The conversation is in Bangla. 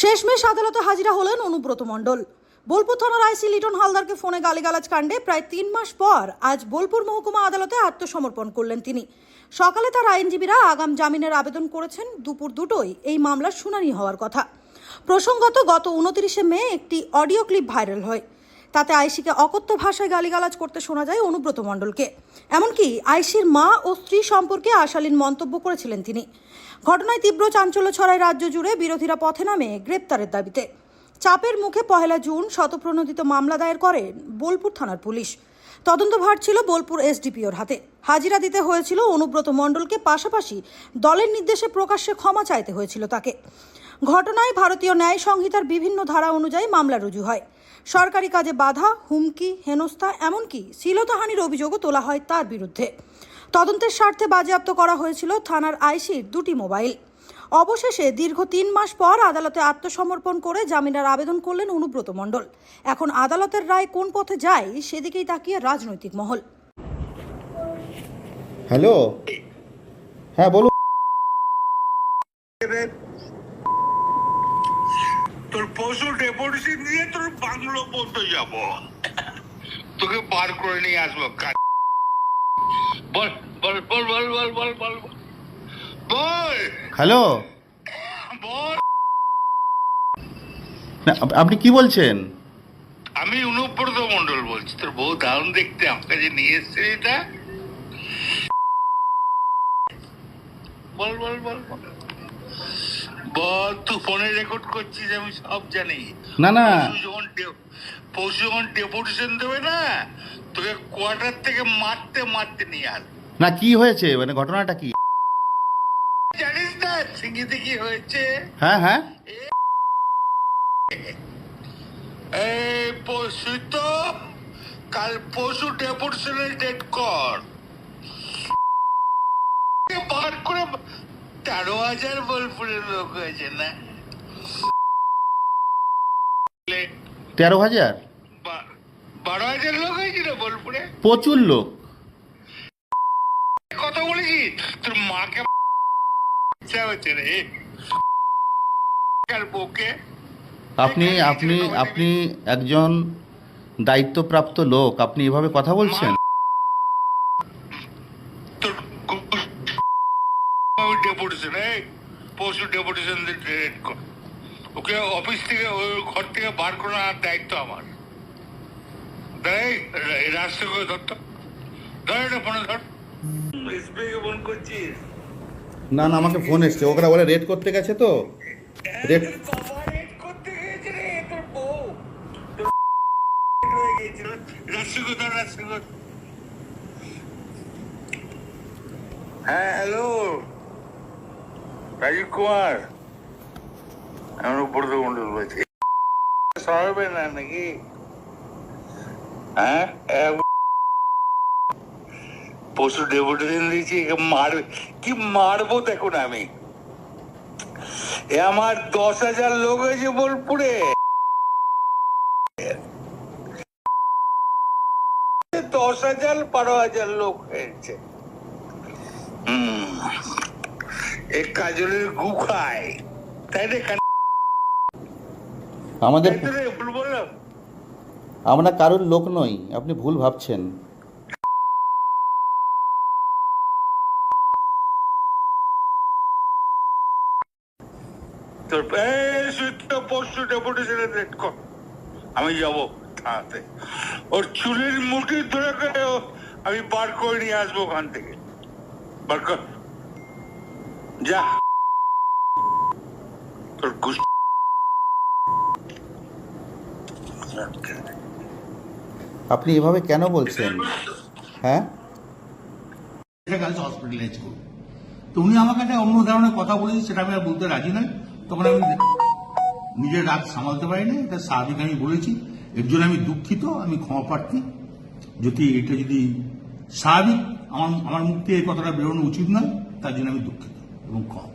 শেষমেশ আদালতে হাজিরা হলেন অনুব্রত মণ্ডল। বোলপুর থানার আইসি লিটন হালদারকে ফোনে গালিগালাজ কাণ্ডে প্রায় 3 মাস পর আজ বোলপুর মহকুমা আদালতে আত্মসমর্পণ করলেন তিনি। সকালে তার আইনজীবীরা আগাম জামিনের আবেদন করেছেন। দুপুর 2টোয় এই মামলার শুনানি হওয়ার কথা। প্রসঙ্গত, গত 29 মে একটি অডিও ক্লিপ ভাইরাল হয়। তাতে আইসিকে অকথ্য ভাষায় গালিগালাজ করতে শোনা যায় অনুব্রত মণ্ডলকে। এমনকি আইসির মা ও স্ত্রী সম্পর্কে আশালীন মন্তব্য করেছিলেন তিনি। ঘটনায় তীব্র চাঞ্চল্য ছড়ায় রাজ্য জুড়ে। বিরোধীরা পথে নামে গ্রেপ্তারের দাবিতে। চাপের মুখে 1 জুন শতপ্রণোদিত মামলা দায়ের করেন বোলপুর থানার পুলিশ। তদন্তভার ছিল বোলপুর এসডিপিওর হাতে। হাজিরা দিতে হয়েছিল অনুব্রত মণ্ডলকে, পাশাপাশি দলের নির্দেশে প্রকাশ্যে ক্ষমা চাইতে হয়েছিল তাকে। ঘটনায় ভারতীয় ন্যায় সংহিতার বিভিন্ন ধারা অনুযায়ী মামলা রুজু হয়। সরকারি কাজে বাধা, হুমকি, হেনস্থা, এমনকি শ্লীলতাহানির অভিযোগও তোলা হয় তার বিরুদ্ধে। তদন্তের স্বার্থে বাজেয়াপ্ত করা হয়েছিল থানার আইসির 2টি মোবাইল। অবশেষে দীর্ঘ 3 মাস পর আদালতে আত্মসমর্পণ করে জামিনের আবেদন করলেন অনুব্রত মণ্ডল। এখন আদালতের রায় কোন পথে যায় সেদিকেই তাকিয়ে রাজনৈতিক মহল। হ্যালো, হ্যাঁ বলুন। তোর পশু ডেপুটেশন দিয়ে তোর বাংলো পর্যন্ত যাব, তোকে বার করে নিয়ে আসবো। বল বল বল বল বল বল বল বল। হ্যালো, বল। না, আপনি কি বলছেন? আমি অনুব্রত মণ্ডল বলছি। তোর বউ দারুণ দেখতে, আমার কাছে নিয়ে এসছে এটা। বল বল বল বল বল। তুই ফোনে রেকর্ড করছিস, আমি সব জানি। না না, পশু যখন ডেপুটেশন দেবে না, তোকে কোয়ার্টার থেকে মারতে মারতে নিয়ে আস। না কি হয়েছে, মানে ঘটনাটা কি? জানিস না সিঙ্গিতে কি হয়েছে? হ্যাঁ হ্যাঁ, এই পশু তো কাল পশু ডেপুটেশনের ডেট কর বার করে 13,000 বোলপুরের লোক হয়েছে না? 13,000? 12,000 লোক হয়েছিল বোলপুরে। প্রচুর লোক। কথা বলেছি তোর মাকে ইচ্ছা হচ্ছে রে বউকে। আপনি আপনি আপনি একজন দায়িত্বপ্রাপ্ত লোক, আপনি এভাবে কথা বলছেন? তোর ডেপুটেশন, পশু ডেপুটেশন ডেট কর। ওকে অফিস থেকে, ওই ঘর থেকে বার করার দায়িত্ব আমার। রাস্তা করে ধরতো, ধর এটা ফোনে ধর। ফোন করছিস? না না, আমাকে ফোন এসছে, ওরা বলে রেড করতে গেছে তো। রেড করতে গেছে রে তোর বউ। রাস্তা করে ধর, রাস্তা কর। হ্যাঁ হ্যালো, রাজীব কুমার। আমি অনুব্রত মণ্ডল বলছি। সরাবে না নাকি? হ্যাঁ, পশু ডেপুটেশন দিয়েছি, মারবে কি মারবো দেখুন। আমি আমার 10,000 লোক হয়েছে বোলপুরে। 10,000 12,000 লোক হয়েছে। এক কাজলের গু খায়, তাই রে? আমাদের, ভুল বললাম? আমরা কারোর লোক নই, আপনি ভুল ভাবছেন। তোর পশু ডেপুটেশনের রেট কর, আমি যাবো থানাতে। ওর চুলের মুঠি ধরে করে আমি বার করে নিয়ে আসবো ওখান থেকে। বার কর, যা। তোর আপনি এভাবে কেন বলছেন? হ্যাঁ, হসপিটালাইজ করবো। তো উনি আমাকে একটা অন্য ধরনের কথা বলেছে, সেটা আমি আর বলতে রাজি নই। তখন আমি নিজের রাগ সামালতে পারিনি। এটা স্বাভাবিক, আমি বলেছি। এর জন্য আমি দুঃখিত, আমি ক্ষমা প্রার্থী। যদি এটা যদি স্বাভাবিক আমার মুখ থেকে এই কথাটা বেরোনো উচিত নয়, তার জন্য আমি দুঃখিত এবং ক্ষমা।